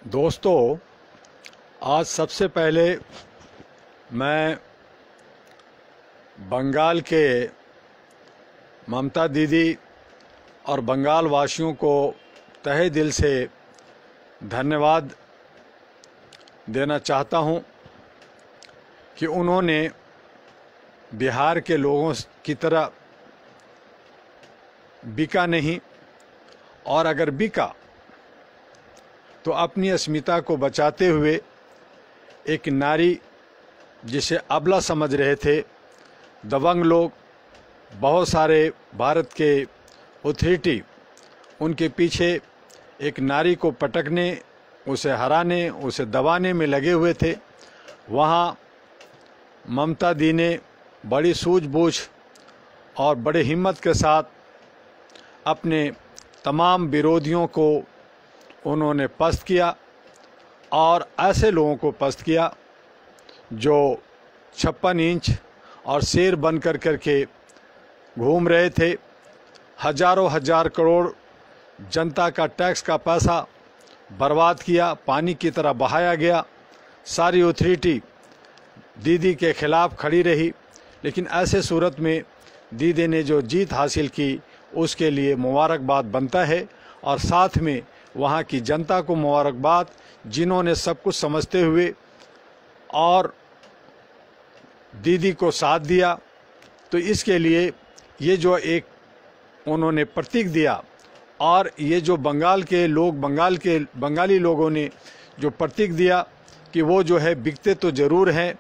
दोस्तों, आज सबसे पहले मैं बंगाल के ममता दीदी और बंगाल वासियों को तहे दिल से धन्यवाद देना चाहता हूं कि उन्होंने बिहार के लोगों की तरह बिका नहीं, और अगर बिका तो अपनी अस्मिता को बचाते हुए एक नारी जिसे अबला समझ रहे थे दबंग लोग, बहुत सारे भारत के अथॉरिटी उनके पीछे एक नारी को पटकने, उसे हराने, उसे दबाने में लगे हुए थे। वहाँ ममता दी ने बड़ी सूझबूझ और बड़े हिम्मत के साथ अपने तमाम विरोधियों को उन्होंने पस्त किया, और ऐसे लोगों को पस्त किया जो 56 इंच और शेर बन कर करके घूम रहे थे। हजारों हजार करोड़ जनता का टैक्स का पैसा बर्बाद किया, पानी की तरह बहाया गया। सारी अथॉरिटी दीदी के खिलाफ खड़ी रही, लेकिन ऐसे सूरत में दीदी ने जो जीत हासिल की उसके लिए मुबारकबाद बनता है, और साथ में वहाँ की जनता को मुबारकबाद, जिन्होंने सब कुछ समझते हुए और दीदी को साथ दिया। तो इसके लिए ये जो एक उन्होंने प्रतीक दिया, और ये जो बंगाल के लोग, बंगाली लोगों ने जो प्रतीक दिया कि वो जो है बिकते तो ज़रूर हैं,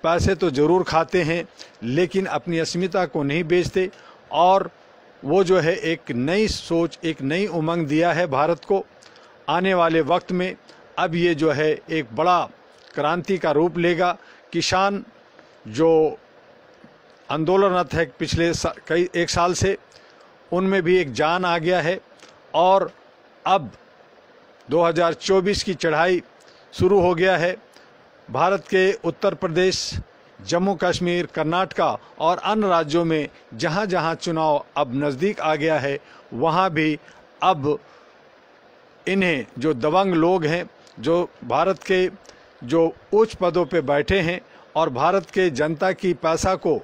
पैसे तो ज़रूर खाते हैं, लेकिन अपनी अस्मिता को नहीं बेचते, और वो जो है एक नई सोच, एक नई उमंग दिया है भारत को। आने वाले वक्त में अब ये जो है एक बड़ा क्रांति का रूप लेगा। किसान जो आंदोलनरत है पिछले एक साल से, उनमें भी एक जान आ गया है, और अब 2024 की चढ़ाई शुरू हो गया है। भारत के उत्तर प्रदेश, जम्मू कश्मीर, कर्नाटका और अन्य राज्यों में जहाँ जहाँ चुनाव अब नज़दीक आ गया है, वहाँ भी अब इन्हें जो दबंग लोग हैं, जो भारत के जो उच्च पदों पे बैठे हैं और भारत के जनता की पैसा को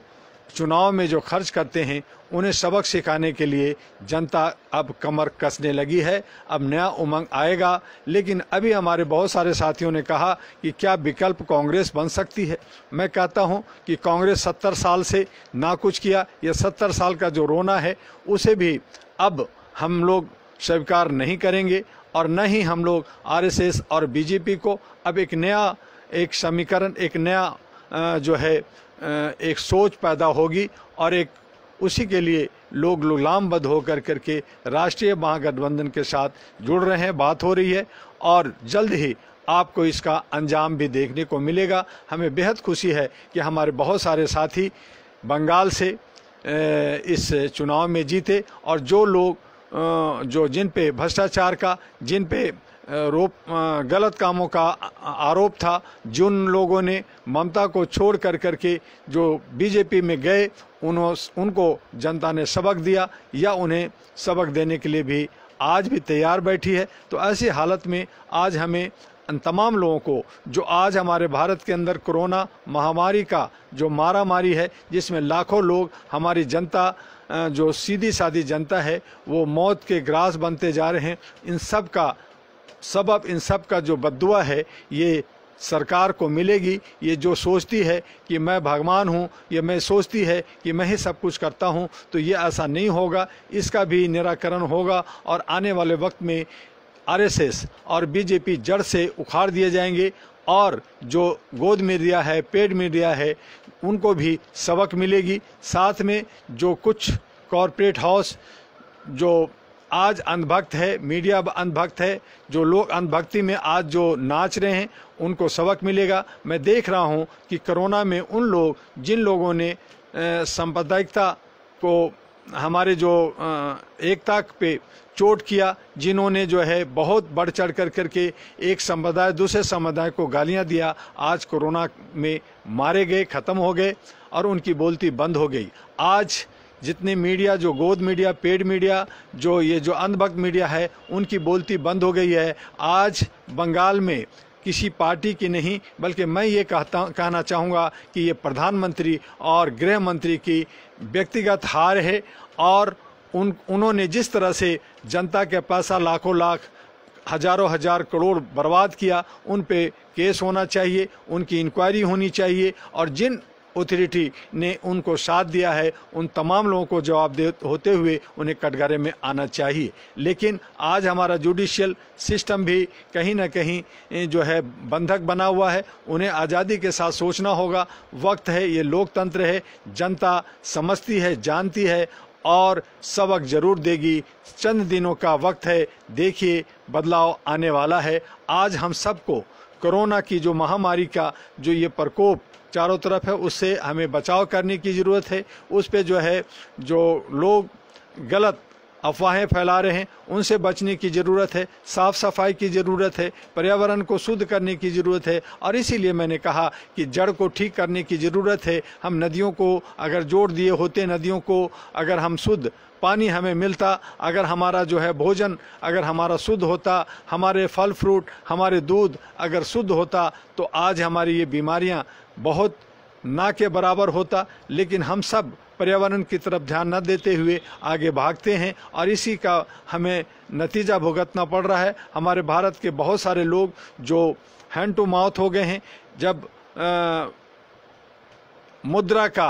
चुनाव में जो खर्च करते हैं, उन्हें सबक सिखाने के लिए जनता अब कमर कसने लगी है। अब नया उमंग आएगा। लेकिन अभी हमारे बहुत सारे साथियों ने कहा कि क्या विकल्प कांग्रेस बन सकती है। मैं कहता हूं कि कांग्रेस 70 साल से ना कुछ किया, यह 70 साल का जो रोना है उसे भी अब हम लोग स्वीकार नहीं करेंगे, और न ही हम लोग आरएसएस और बीजेपी को अब एक नया एक समीकरण, एक नया जो है एक सोच पैदा होगी, और एक उसी के लिए लोग लामबद्ध होकर करके राष्ट्रीय महागठबंधन के साथ जुड़ रहे हैं। बात हो रही है, और जल्द ही आपको इसका अंजाम भी देखने को मिलेगा। हमें बेहद खुशी है कि हमारे बहुत सारे साथी बंगाल से इस चुनाव में जीते, और जो लोग जिन पे भ्रष्टाचार का, जिन पे गलत कामों का आरोप था, जिन लोगों ने ममता को छोड़ कर करके जो बीजेपी में गए, उनको जनता ने सबक दिया, या उन्हें सबक देने के लिए भी आज भी तैयार बैठी है। तो ऐसी हालत में आज हमें उन तमाम लोगों को, जो आज हमारे भारत के अंदर कोरोना महामारी का जो मारामारी है, जिसमें लाखों लोग, हमारी जनता जो सीधी सादी जनता है, वो मौत के ग्रास बनते जा रहे हैं, इन सब का सबब, इन सब का जो बद्दुआ है, ये सरकार को मिलेगी। ये जो सोचती है कि मैं भगवान हूँ, ये मैं सोचती है कि मैं ही सब कुछ करता हूँ, तो ये ऐसा नहीं होगा। इसका भी निराकरण होगा, और आने वाले वक्त में आरएसएस और बीजेपी जड़ से उखाड़ दिए जाएंगे, और जो गोद मीडिया है, पेड मीडिया है, उनको भी सबक मिलेगी। साथ में जो कुछ कॉरपोरेट हाउस जो आज अंधभक्त है, मीडिया अंधभक्त है, जो लोग अंधभक्ति में आज जो नाच रहे हैं, उनको सबक मिलेगा। मैं देख रहा हूं कि कोरोना में उन लोग, जिन लोगों ने सांप्रदायिकता को, हमारे जो एकता पे चोट किया, जिन्होंने जो है बहुत बढ़ चढ़ कर करके एक समुदाय दूसरे समुदाय को गालियां दिया, आज कोरोना में मारे गए, ख़त्म हो गए, और उनकी बोलती बंद हो गई। आज जितने मीडिया, जो गोद मीडिया, पेड मीडिया, जो अंधभक्त मीडिया है, उनकी बोलती बंद हो गई है। आज बंगाल में किसी पार्टी की नहीं, बल्कि मैं ये कहना चाहूँगा कि ये प्रधानमंत्री और गृह मंत्री की व्यक्तिगत हार है। और उन्होंने जिस तरह से जनता के पैसा लाखों लाख, हजारों हजार करोड़ बर्बाद किया, उन पे केस होना चाहिए, उनकी इंक्वायरी होनी चाहिए, और जिन अथॉरिटी ने उनको साथ दिया है उन तमाम लोगों को जवाबदेह होते हुए उन्हें कटघरे में आना चाहिए। लेकिन आज हमारा जुडिशियल सिस्टम भी कहीं ना कहीं जो है बंधक बना हुआ है। उन्हें आज़ादी के साथ सोचना होगा। वक्त है, ये लोकतंत्र है, जनता समझती है, जानती है और सबक जरूर देगी। चंद दिनों का वक्त है, देखिए बदलाव आने वाला है। आज हम सबको कोरोना की जो महामारी का जो ये प्रकोप चारों तरफ है, उससे हमें बचाव करने की ज़रूरत है। उस पे जो है जो लोग गलत अफवाहें फैला रहे हैं उनसे बचने की ज़रूरत है। साफ़ सफाई की ज़रूरत है, पर्यावरण को शुद्ध करने की ज़रूरत है, और इसीलिए मैंने कहा कि जड़ को ठीक करने की ज़रूरत है। हम नदियों को अगर जोड़ दिए होते, नदियों को अगर हम शुद्ध पानी हमें मिलता, अगर हमारा जो है भोजन अगर हमारा शुद्ध होता, हमारे फल फ्रूट, हमारे दूध अगर शुद्ध होता, तो आज हमारी ये बीमारियां बहुत ना के बराबर होता। लेकिन हम सब पर्यावरण की तरफ ध्यान न देते हुए आगे भागते हैं, और इसी का हमें नतीजा भुगतना पड़ रहा है। हमारे भारत के बहुत सारे लोग जो हैंड टू माउथ हो गए हैं। जब मुद्रा का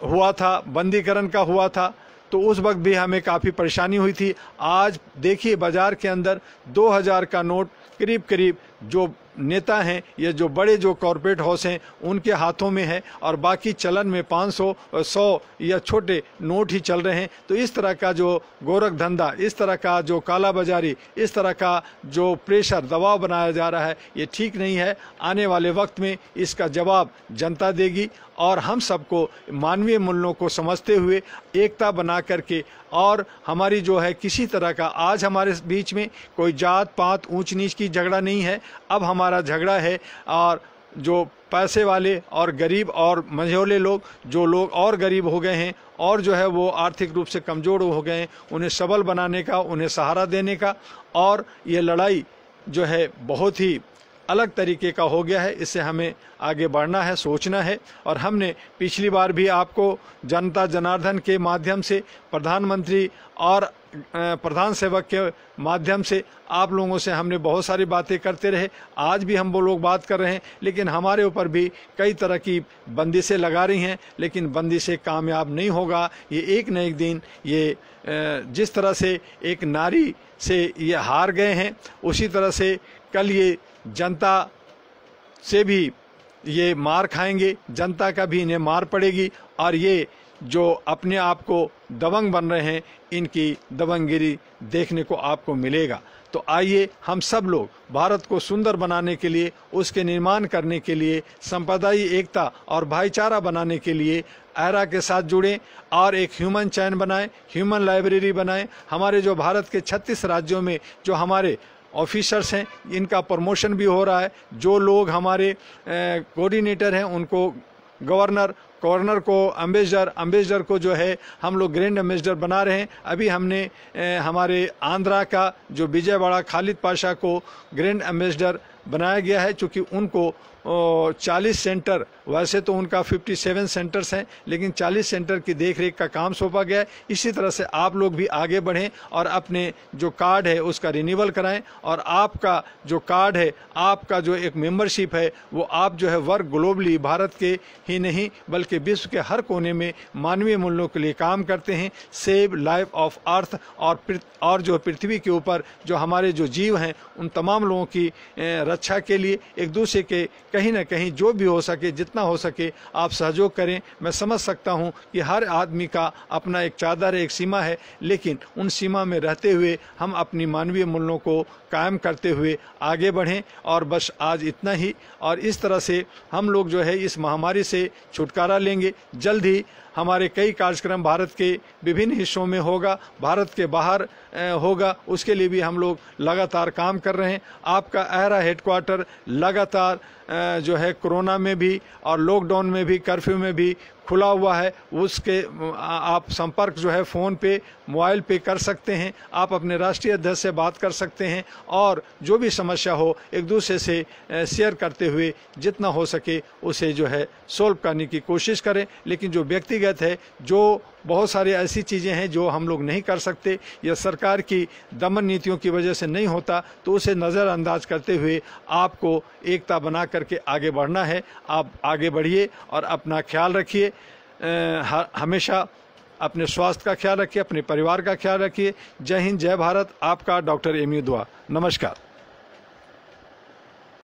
हुआ था, बंदीकरण का हुआ था, तो उस वक्त भी हमें काफ़ी परेशानी हुई थी। आज देखिए बाज़ार के अंदर 2000 का नोट करीब करीब जो नेता हैं, ये जो बड़े जो कॉरपोरेट हाउस हैं उनके हाथों में है, और बाकी चलन में 500, 100 या छोटे नोट ही चल रहे हैं। तो इस तरह का जो गोरख धंधा, इस तरह का जो काला बाजारी, इस तरह का जो प्रेशर, दबाव बनाया जा रहा है, ये ठीक नहीं है। आने वाले वक्त में इसका जवाब जनता देगी, और हम सबको मानवीय मूल्यों को समझते हुए एकता बना करके, और हमारी जो है किसी तरह का आज हमारे बीच में कोई जात पात ऊंच नीच की झगड़ा नहीं है। अब हमारा झगड़ा है और जो पैसे वाले और गरीब और मंझोले लोग, जो लोग और गरीब हो गए हैं और जो है वो आर्थिक रूप से कमज़ोर हो गए हैं, उन्हें सबल बनाने का, उन्हें सहारा देने का। और ये लड़ाई जो है बहुत ही अलग तरीके का हो गया है। इससे हमें आगे बढ़ना है, सोचना है। और हमने पिछली बार भी आपको जनता जनार्दन के माध्यम से, प्रधानमंत्री और प्रधान सेवक के माध्यम से आप लोगों से हमने बहुत सारी बातें करते रहे। आज भी हम वो लोग बात कर रहे हैं, लेकिन हमारे ऊपर भी कई तरह की बंदिशें लगा रही हैं, लेकिन बंदिशें कामयाब नहीं होगा। ये एक न एक दिन ये जिस तरह से एक नारी से ये हार गए हैं, उसी तरह से कल ये जनता से भी ये मार खाएंगे, जनता का भी इन्हें मार पड़ेगी। और ये जो अपने आप को दबंग बन रहे हैं, इनकी दबंगगिरी देखने को आपको मिलेगा। तो आइए हम सब लोग भारत को सुंदर बनाने के लिए, उसके निर्माण करने के लिए, संप्रदायी एकता और भाईचारा बनाने के लिए एरा के साथ जुड़ें और एक ह्यूमन चैन बनाएं, ह्यूमन लाइब्रेरी बनाएं। हमारे जो भारत के 36 राज्यों में जो हमारे ऑफिसर्स हैं, इनका प्रमोशन भी हो रहा है। जो लोग हमारे कोऑर्डिनेटर हैं उनको गवर्नर को एम्बेसडर को जो है हम लोग ग्रैंड एम्बेसडर बना रहे हैं। अभी हमने हमारे आंध्रा का जो विजयवाड़ा खालिद पाशा को ग्रैंड एम्बेसडर बनाया गया है, चूँकि उनको 40 सेंटर, वैसे तो उनका 57 सेंटर्स हैं, लेकिन 40 सेंटर की देखरेख का काम सौंपा गया है। इसी तरह से आप लोग भी आगे बढ़ें और अपने जो कार्ड है उसका रिन्यूअल कराएं, और आपका जो कार्ड है, आपका जो एक मेंबरशिप है, वो आप जो है वर्क ग्लोबली, भारत के ही नहीं बल्कि विश्व के हर कोने में मानवीय मूल्यों के लिए काम करते हैं। सेव लाइफ ऑफ अर्थ, और जो पृथ्वी के ऊपर जो हमारे जो जीव हैं उन तमाम लोगों की रक्षा के लिए एक दूसरे के कहीं ना कहीं जो भी हो सके, जितना हो सके आप सहयोग करें। मैं समझ सकता हूं कि हर आदमी का अपना एक चादर है, एक सीमा है, लेकिन उन सीमा में रहते हुए हम अपनी मानवीय मूल्यों को कायम करते हुए आगे बढ़ें। और बस आज इतना ही, और इस तरह से हम लोग जो है इस महामारी से छुटकारा लेंगे। जल्द ही हमारे कई कार्यक्रम भारत के विभिन्न हिस्सों में होगा, भारत के बाहर होगा, उसके लिए भी हम लोग लगातार काम कर रहे हैं। आपका एरा हेडक्वार्टर लगातार जो है कोरोना में भी और लॉकडाउन में भी, कर्फ्यू में भी खुला हुआ है, उसके आप संपर्क जो है फ़ोन पे, मोबाइल पे कर सकते हैं। आप अपने राष्ट्रीय अध्यक्ष से बात कर सकते हैं और जो भी समस्या हो एक दूसरे से शेयर करते हुए जितना हो सके उसे जो है सोल्व करने की कोशिश करें। लेकिन जो व्यक्तिगत है, जो बहुत सारी ऐसी चीज़ें हैं जो हम लोग नहीं कर सकते या सरकार की दमन नीतियों की वजह से नहीं होता, तो उसे नज़रअंदाज करते हुए आपको एकता बना करके आगे बढ़ना है। आप आगे बढ़िए और अपना ख्याल रखिए, हमेशा अपने स्वास्थ्य का ख्याल रखिए, अपने परिवार का ख्याल रखिए। जय हिंद, जय भारत। आपका डॉक्टर एम यू दुआ। नमस्कार।